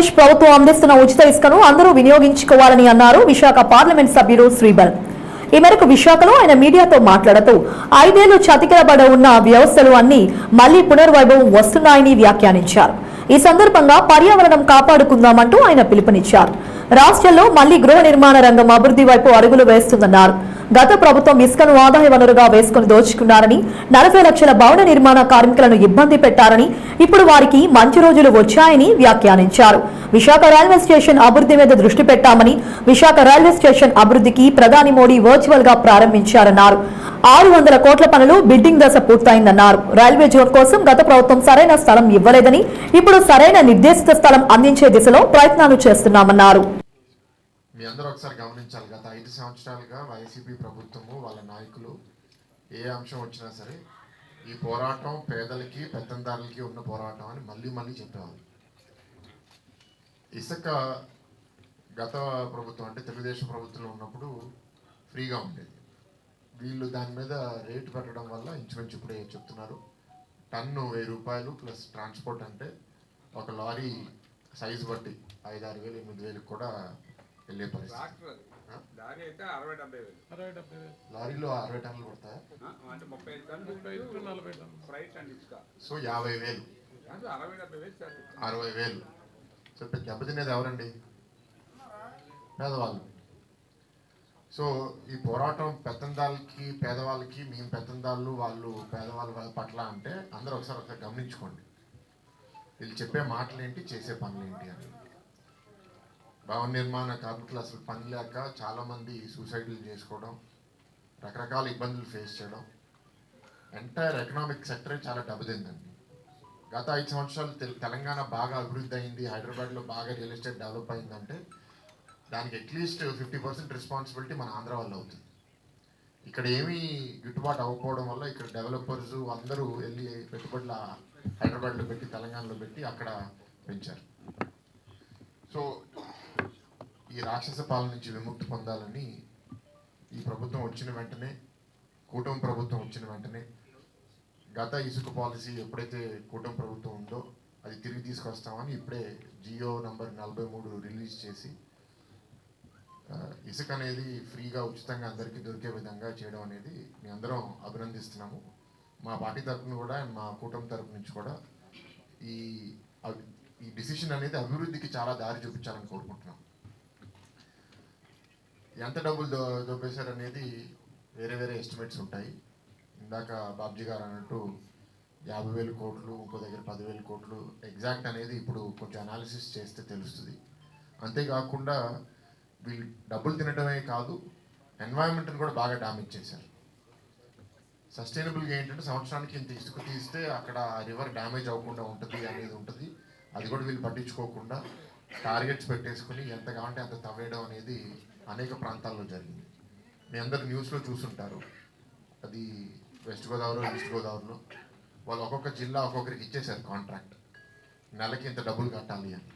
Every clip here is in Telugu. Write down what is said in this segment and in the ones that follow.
ఆంధ్రప్రదేశ్ ప్రభుత్వం అందిస్తున్న ఉచిత ఇసుకను అందరూ వినియోగించుకోవాలని అన్నారు విశాఖ పార్లమెంట్ సభ్యుడు శ్రీబల్. ఈ మేరకు విశాఖలో ఆయన మీడియాతో మాట్లాడుతూ 5 ఏళ్లు చతికిలబడ ఉన్న వ్యవస్థలు అన్ని మళ్లీ పునర్వైభవం వస్తున్నాయని వ్యాఖ్యానించారు. ఈ సందర్భంగా పర్యావరణం కాపాడుకుందామంటూ ఆయన పిలుపునిచ్చారు. రాష్ట్రంలో మళ్లీ గృహ నిర్మాణ రంగం అభివృద్ధి వైపు అడుగులు వేస్తుందన్నారు. గత ప్రభుత్వం ఇసుకను ఆదాయ వనరుగా వేసుకుని దోచుకున్నారని, 40 లక్షల భవన నిర్మాణ కార్మికులను ఇబ్బంది పెట్టారని, ఇప్పుడు వారికి మంచి రోజులు వచ్చాయని వ్యాఖ్యానించారు. విశాఖ రైల్వే స్టేషన్ అభివృద్ధి మీద దృష్టి పెట్టామని, విశాఖ రైల్వే స్టేషన్ అభివృద్ధికి ప్రధాని మోడీ వర్చువల్ గా ప్రారంభించారన్నారు. 600 కోట్ల పనులు బిల్డింగ్ దశ పూర్తయిందన్నారు. రైల్వే జోన్ కోసం గత ప్రభుత్వం సరైన స్థలం ఇవ్వలేదని, ఇప్పుడు సరైన నిర్దేశిత స్థలం అందించే దిశలో ప్రయత్నాలు చేస్తున్నామన్నారు. మీ అందరూ ఒకసారి గమనించాలి, గత 5 సంవత్సరాలుగా వైసీపీ ప్రభుత్వము వాళ్ళ నాయకులు ఏ అంశం వచ్చినా సరే ఈ పోరాటం పేదలకి పెత్తందారులకి ఉన్న పోరాటం అని మళ్ళీ చెప్పేవాళ్ళు. ఇసుక గత ప్రభుత్వం అంటే తెలుగుదేశం ప్రభుత్వంలో ఉన్నప్పుడు ఫ్రీగా ఉండేది. వీళ్ళు దాని మీద రేటు పెట్టడం వల్ల ఇంచుమించు ఇప్పుడే చెప్తున్నారు, టన్ను 1000 రూపాయలు ప్లస్ ట్రాన్స్పోర్ట్ అంటే ఒక లారీ సైజు బట్టి 5-6 వేలు 8 వేలకు కూడా వెళ్ళే పరిస్థితి. లారీలో 60 టన్నులు పడతాయా? సో 50,000 60,000. సో దెబ్బతినేది ఎవరండి? పేదవాళ్ళు. సో ఈ పోరాటం పెత్తందాలకి పేదవాళ్ళకి, మేము పెత్తందాళ్ళు వాళ్ళు పేదవాళ్ళ పట్ల అంటే అందరూ ఒకసారి గమనించుకోండి. వీళ్ళు చెప్పే మాటలు ఏంటి, చేసే పనులు ఏంటి అని. భవన నిర్మాణ కార్మికులు అసలు పని లేక చాలామంది సూసైడ్లు చేసుకోవడం, రకరకాల ఇబ్బందులు ఫేస్ చేయడం, ఎంటైర్ ఎకనామిక్ సెక్టరే చాలా దెబ్బతిందండి. గత 5 సంవత్సరాలు తెలంగాణ బాగా అభివృద్ధి అయింది, హైదరాబాద్లో బాగా రియల్ ఎస్టేట్ డెవలప్ అయిందంటే దానికి అట్లీస్ట్ 50% రెస్పాన్సిబిలిటీ మన ఆంధ్ర వల్ల అవుతుంది. ఇక్కడ ఏమీ గిట్టుబాటు అవ్వకపోవడం వల్ల ఇక్కడ డెవలపర్స్ అందరూ వెళ్ళి పెట్టుబడుల హైదరాబాద్లో పెట్టి తెలంగాణలో పెట్టి అక్కడ పెంచారు. సో ఈ రాక్షస పాలన నుంచి విముక్తి పొందాలని ఈ ప్రభుత్వం వచ్చిన వెంటనే, కూటమి ప్రభుత్వం వచ్చిన వెంటనే గత ఇసుక పాలసీ ఎప్పుడైతే కూటమి ప్రభుత్వం ఉందో అది తిరిగి తీసుకొస్తామని ఇప్పుడే జియో నంబర్ 43 రిలీజ్ చేసి ఇసుక అనేది ఫ్రీగా ఉచితంగా అందరికీ దొరికే విధంగా చేయడం అనేది మీ అందరం అభినందిస్తున్నాము. మా పార్టీ తరఫున కూడా మా కూటమి తరఫు నుంచి కూడా ఈ డిసిషన్ అనేది అభివృద్ధికి చాలా దారి చూపించాలని కోరుకుంటున్నాం. ఎంత డబ్బులు దొబ్బేశారు అనేది వేరే ఎస్టిమేట్స్ ఉంటాయి. ఇందాక బాబ్జీ గారు అన్నట్టు 50,000 కోట్లు, ఇంకో దగ్గర 10,000 కోట్లు, ఎగ్జాక్ట్ అనేది ఇప్పుడు కొంచెం అనాలిసిస్ చేస్తే తెలుస్తుంది. అంతేకాకుండా వీళ్ళు డబ్బులు తినడమే కాదు, ఎన్వైరన్మెంట్ని కూడా బాగా డ్యామేజ్ చేశారు. సస్టైనబుల్గా ఏంటంటే సంవత్సరానికి ఇంత ఇసుక తీస్తే అక్కడ రివర్ డ్యామేజ్ అవ్వకుండా ఉంటుంది అనేది ఉంటుంది. అది కూడా వీళ్ళు పట్టించుకోకుండా టార్గెట్స్ పెట్టేసుకుని ఎంత కావాలంటే అంత తవ్వేయడం అనేది అనేక ప్రాంతాల్లో జరిగింది. మీ అందరు న్యూస్లో చూసుంటారు. అది వెస్ట్ గోదావరి, ఈస్ట్ గోదావరిలో వాళ్ళు ఒక్కొక్క జిల్లా ఒక్కొక్కరికి ఇచ్చేసారు కాంట్రాక్ట్, నెలకి ఇంత డబ్బులు కట్టాలి అని.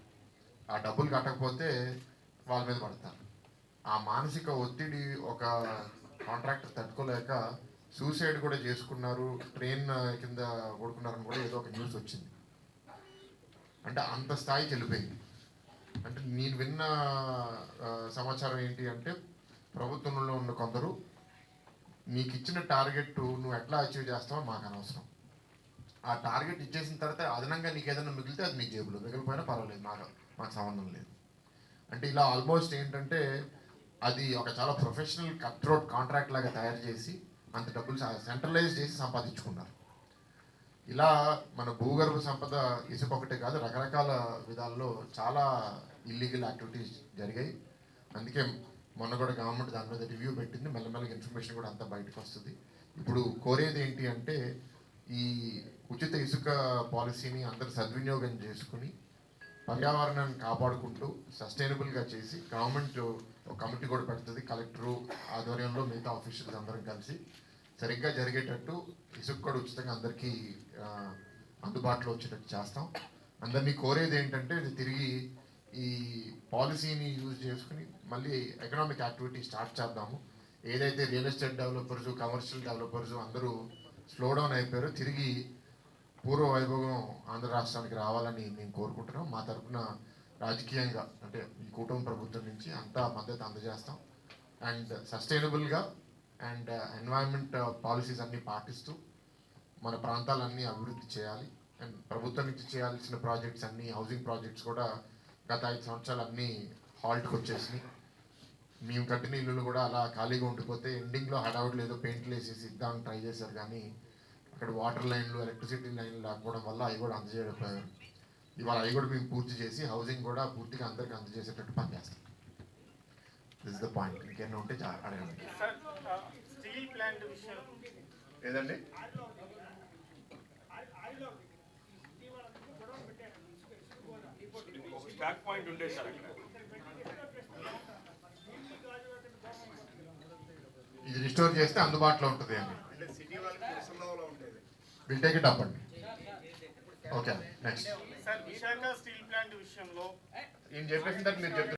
ఆ డబ్బులు కట్టకపోతే వాళ్ళ మీద పడతారు. ఆ మానసిక ఒత్తిడి ఒక కాంట్రాక్టర్ తట్టుకోలేక సూసైడ్ కూడా చేసుకున్నారు, ట్రైన్ కింద కొడుకున్నారని కూడా ఏదో ఒక న్యూస్ వచ్చింది. అంటే అంత స్థాయికి వెళ్ళిపోయింది. అంటే నేను విన్న సమాచారం ఏంటి అంటే ప్రభుత్వంలో ఉన్న కొందరు నీకు ఇచ్చిన టార్గెట్ నువ్వు ఎట్లా అచీవ్ చేస్తావో మాకు అనవసరం, ఆ టార్గెట్ ఇచ్చేసిన తర్వాత అదనంగా నీకు ఏదైనా మిగిలితే అది నీ జేబులో, మిగిలిపోయినా పర్వాలేదు, మాకు సంబంధం లేదు. అంటే ఇలా ఆల్మోస్ట్ ఏంటంటే అది ఒక చాలా ప్రొఫెషనల్ కట్ థ్రోట్ కాంట్రాక్ట్ లాగా తయారు చేసి అంత డబ్బులు సెంట్రలైజ్ చేసి సంపాదించుకున్నారు. ఇలా మన భూగర్భ సంపద ఇసుక ఒకటే కాదు, రకరకాల విధాల్లో చాలా ఇల్లీగల్ యాక్టివిటీస్ జరిగాయి. అందుకే మొన్న కూడా గవర్నమెంట్ దాని మీద రివ్యూ పెట్టింది. మెల్లమెల్లగా ఇన్ఫర్మేషన్ కూడా అంతా బయటకు వస్తుంది. ఇప్పుడు కోరేది ఏంటి అంటే ఈ ఉచిత ఇసుక పాలసీని అందరు సద్వినియోగం చేసుకుని పర్యావరణాన్ని కాపాడుకుంటూ సస్టైనబుల్గా చేసి గవర్నమెంట్ ఒక కమిటీ కూడా పెడుతుంది, కలెక్టరు ఆధ్వర్యంలో మిగతా ఆఫీషియల్స్ అందరం కలిసి సరిగ్గా జరిగేటట్టు ఇసుక కూడా ఉచితంగా అందరికీ అందుబాటులో వచ్చేటట్టు చేస్తాం. అందరినీ కోరేది ఏంటంటే ఇది తిరిగి ఈ పాలసీని యూజ్ చేసుకుని మళ్ళీ ఎకనామిక్ యాక్టివిటీ స్టార్ట్ చేద్దాము. ఏదైతే real estate developers, commercial developers అందరూ స్లో డౌన్ అయిపోయారో తిరిగి పూర్వ వైభవం ఆంధ్ర రాష్ట్రానికి రావాలని మేము కోరుకుంటున్నాం. మా తరఫున రాజకీయంగా అంటే ఈ కూటమి ప్రభుత్వం నుంచి అంతా మద్దతు అందజేస్తాం. అండ్ సస్టైనబుల్గా అండ్ ఎన్వైరన్మెంట్ పాలసీస్ అన్నీ పాటిస్తూ మన ప్రాంతాలన్నీ అభివృద్ధి చేయాలి. అండ్ ప్రభుత్వం నుంచి చేయాల్సిన ప్రాజెక్ట్స్ అన్నీ, హౌసింగ్ ప్రాజెక్ట్స్ కూడా గత 5 సంవత్సరాలు అన్నీ హాల్ట్కి వచ్చేసినాయి. మేము కట్టిన ఇల్లులు కూడా అలా ఖాళీగా ఉండిపోతే ఎండింగ్లో హడావుడిలో ఏదో పెయింట్లు వేసేసి ఇద్దామని ట్రై చేశారు, కానీ అక్కడ వాటర్ లైన్లు, ఎలక్ట్రిసిటీ లైన్లు లేకపోవడం వల్ల అవి కూడా అందజేయకపోయారు. ఇవాళ అవి కూడా మేము పూర్తి చేసి హౌసింగ్ కూడా పూర్తిగా అందరికీ అందజేసేటట్టు పనిచేస్తాం. This the point. ఇంకేమైనా ఉంటే అడగండి. స్టీల్ ప్లాంట్ విషయం ఏదండి? స్టాక్ పాయింట్ ఉండే సార్ అక్కడ. ఇది రిస్టోర్ చేస్తే అందుబాటులో ఉంటుంది అండి. అంటే సిటీ వాళ్ళకి ఉత్సవంలో ఉండేది. విల్ టేక్ ఇట్ అప్ అండి. Okay, next. Sir Visakha steel plant విషయంలో నేను చెప్పేసిన మీరు చెప్తారు.